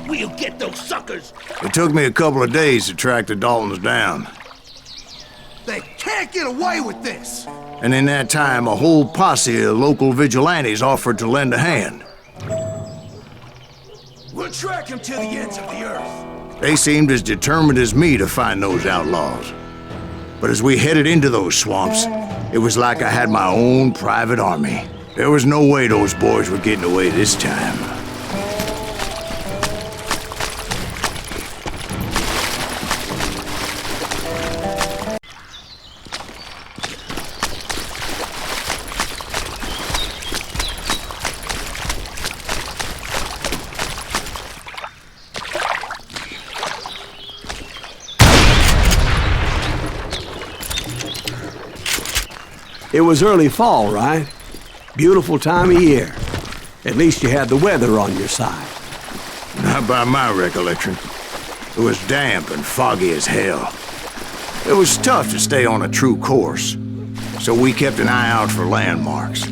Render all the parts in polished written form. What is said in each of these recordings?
We'll get those suckers! It took me a couple of days to track the Daltons down. They can't get away with this! And in that time, a whole posse of local vigilantes offered to lend a hand. We'll track him to the ends of the earth. They seemed as determined as me to find those outlaws. But as we headed into those swamps, it was like I had my own private army. There was no way those boys were getting away this time. It was early fall, right? Beautiful time of year. At least you had the weather on your side. Not by my recollection. It was damp and foggy as hell. It was tough to stay on a true course, so we kept an eye out for landmarks.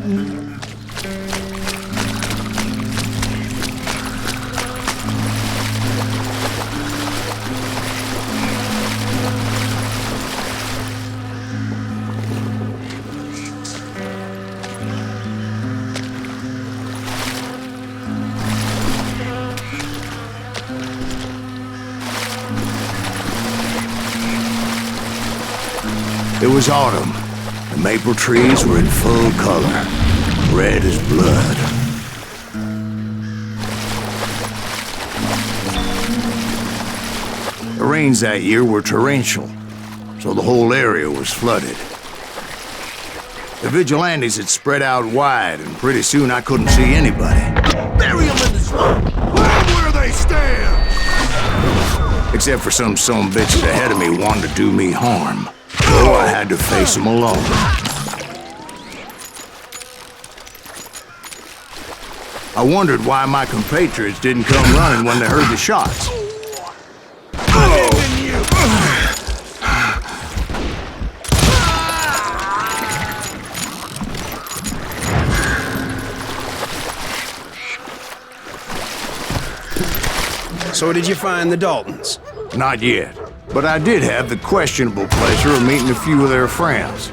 It was autumn. The maple trees were in full color, red as blood. The rains that year were torrential, so the whole area was flooded. The vigilantes had spread out wide, and pretty soon I couldn't see anybody. Bury them in the swamp! Where they stand! Except for some bitches ahead of me wanted to do me harm. So I had to face them alone. I wondered why my compatriots didn't come running when they heard the shots. So did you find the Daltons? Not yet. But I did have the questionable pleasure of meeting a few of their friends.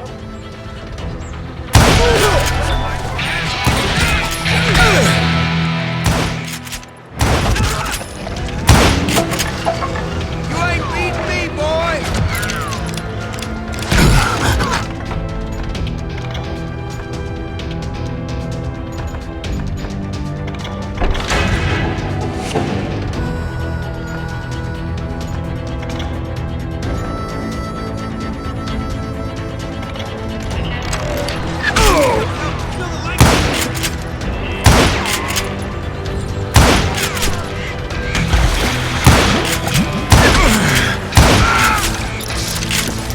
You ain't beating me, boy!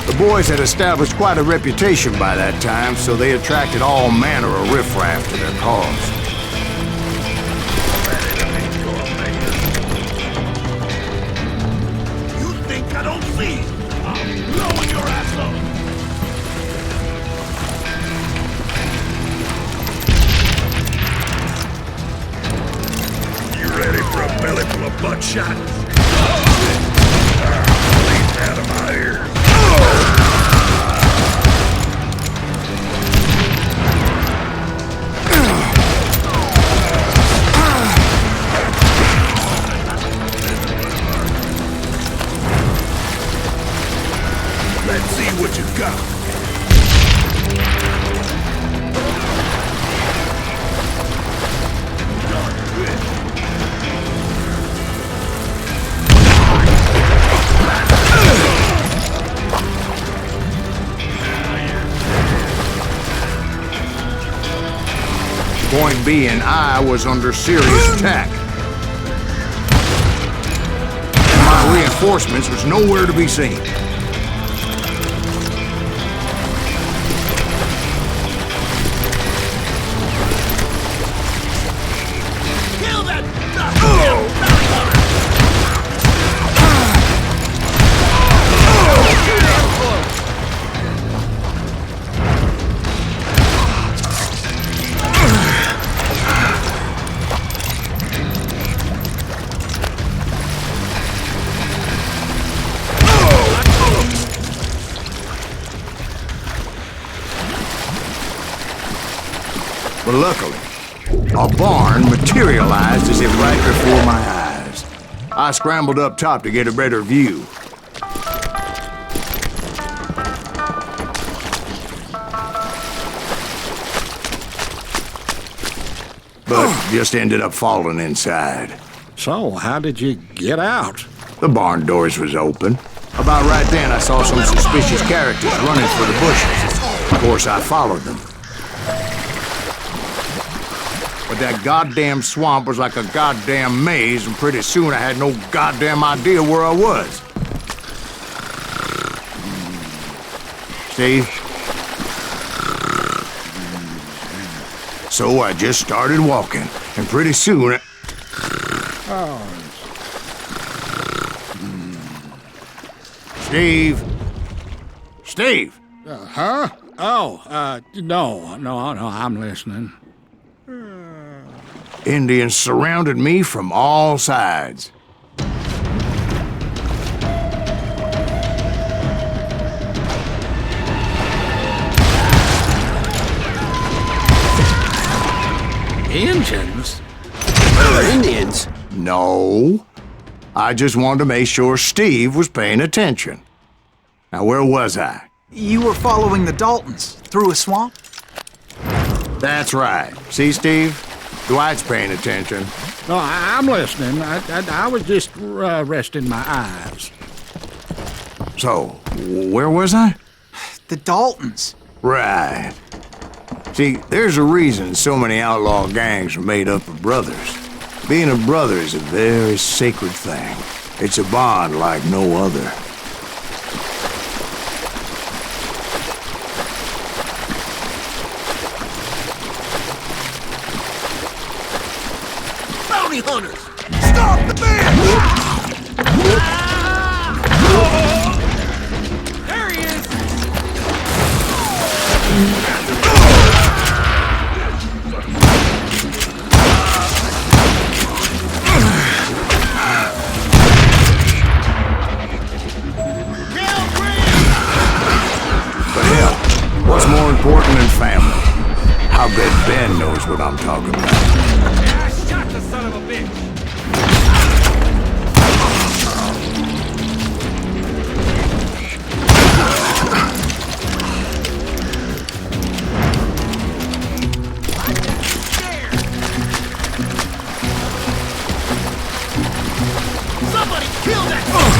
The boys had established quite a reputation by that time, so they attracted all manner of riffraff to their cause. You think I don't see? I'm blowing your ass up! You ready for a belly full of buckshot? Leave out of my ear. Let's see what you got. Point being, I was under serious attack. And my reinforcements was nowhere to be seen. Kill that! But luckily, a barn materialized as if right before my eyes. I scrambled up top to get a better view. But just ended up falling inside. So, how did you get out? The barn doors was open. About right then, I saw some suspicious characters running for the bushes. Of course, I followed them. But that goddamn swamp was like a goddamn maze, and pretty soon I had no goddamn idea where I was. Steve? So I just started walking, and pretty soon... Steve? Steve! Huh? Oh, no, I'm listening. Indians surrounded me from all sides. Indians? Indians? No. I just wanted to make sure Steve was paying attention. Now, where was I? You were following the Daltons through a swamp? That's right. See, Steve? Dwight's paying attention. No, I'm listening. I was just resting my eyes. So, where was I? The Daltons. Right. See, there's a reason so many outlaw gangs are made up of brothers. Being a brother is a very sacred thing. It's a bond like no other. Bounty hunters! Stop the man! There he is! But hell, what's more important than family? I bet Ben knows what I'm talking about. I shot the son of a bitch! Somebody kill that bitch!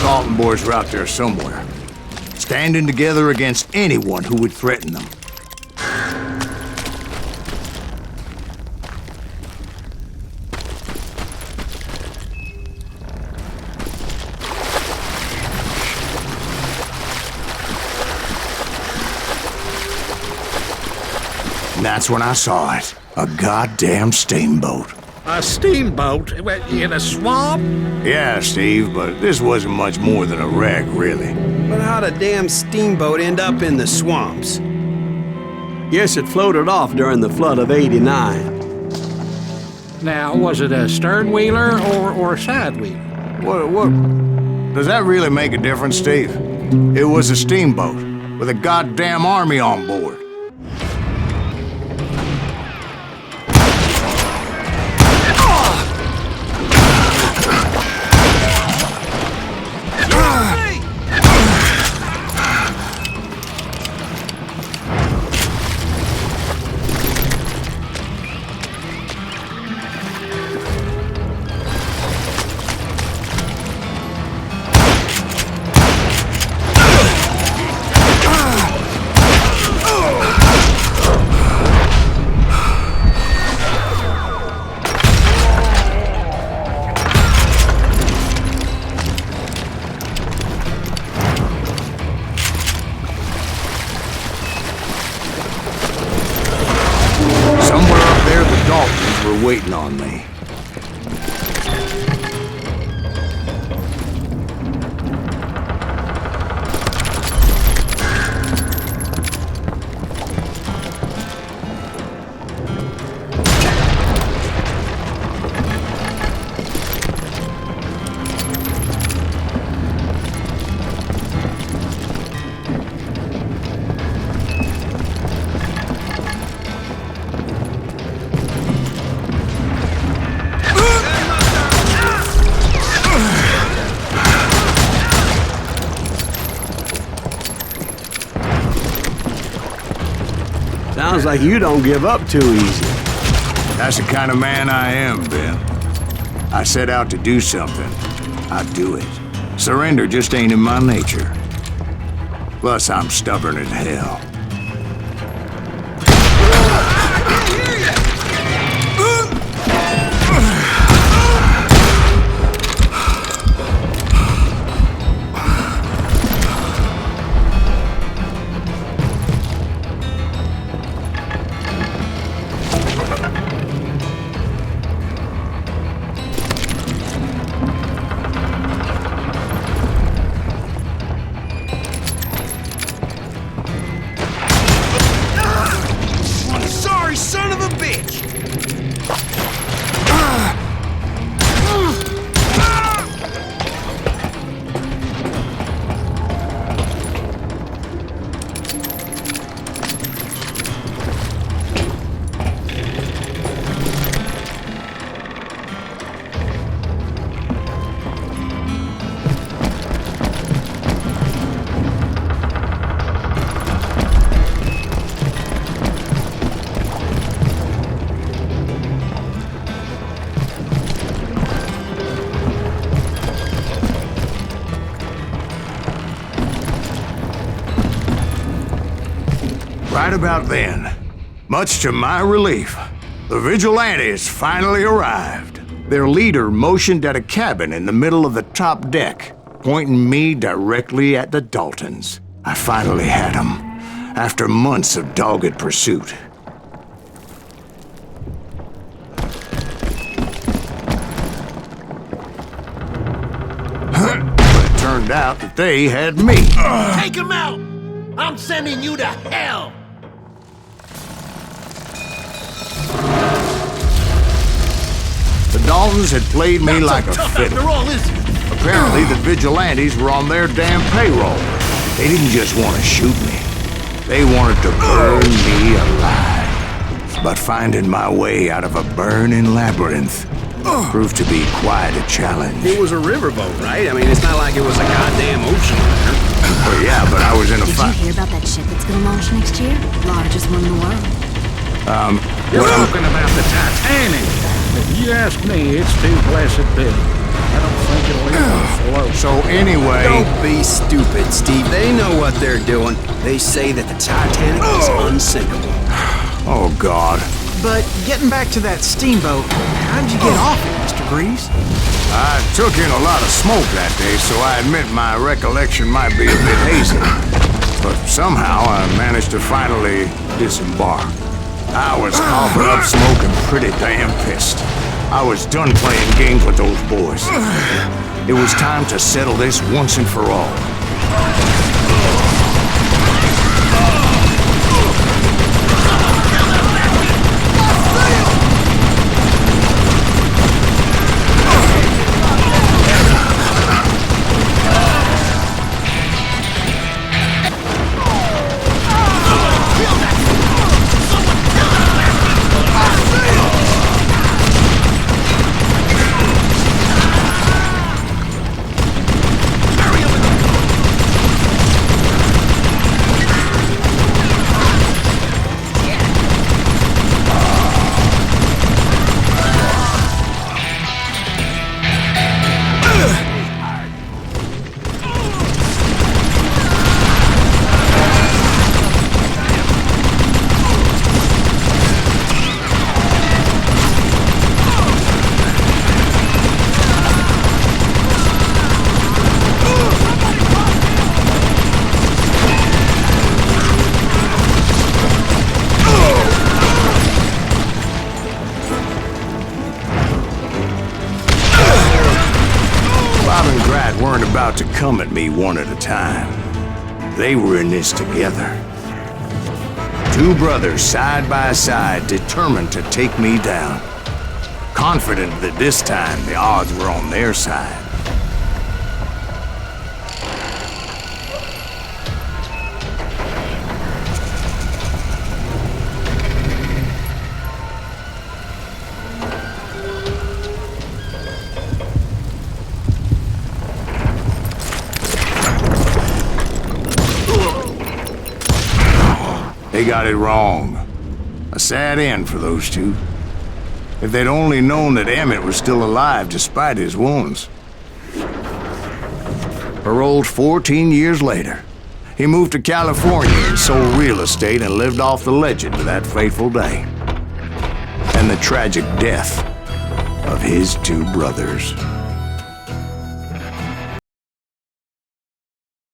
Dalton boys were out there somewhere, standing together against anyone who would threaten them. And that's when I saw it. A goddamn steamboat. A steamboat in a swamp? Yeah, Steve, but this wasn't much more than a wreck, really. But how'd a damn steamboat end up in the swamps? Yes, it floated off during the flood of '89. Now, was it a stern wheeler or a side wheeler? What? Does that really make a difference, Steve? It was a steamboat with a goddamn army on board. Waiting on me. Sounds like you don't give up too easy. That's the kind of man I am, Ben. I set out to do something. I do it. Surrender just ain't in my nature. Plus, I'm stubborn as hell. Son of a bitch! Right about then, much to my relief, the vigilantes finally arrived. Their leader motioned at a cabin in the middle of the top deck, pointing me directly at the Daltons. I finally had them, after months of dogged pursuit. But it turned out that they had me. Take him out! I'm sending you to hell! The Daltons had played me like a fiddle. After all, is he? Apparently, the vigilantes were on their damn payroll. They didn't just want to shoot me. They wanted to burn me alive. But finding my way out of a burning labyrinth proved to be quite a challenge. It was a riverboat, right? I mean, it's not like it was a goddamn ocean liner. Well, yeah, but I was in a Did fight. you hear about that ship that's gonna launch next year? Largest one in the world. You're talking about the Titanic. If you ask me, it's too blessed big. I don't think So anyway... Don't be stupid, Steve. They know what they're doing. They say that the Titanic is unsinkable. Oh, God. But getting back to that steamboat, how did you get off it, Mr. Greaves? I took in a lot of smoke that day, so I admit my recollection might be a bit hazy. But somehow I managed to finally disembark. I was coughing up smoke and pretty damn pissed. I was done playing games with those boys. It was time to settle this once and for all. Weren't about to come at me one at a time. They were in this together. Two brothers side by side, determined to take me down. Confident that this time the odds were on their side. They got it wrong. A sad end for those two. If they'd only known that Emmett was still alive despite his wounds. Paroled 14 years later, he moved to California and sold real estate and lived off the legend of that fateful day. And the tragic death of his two brothers.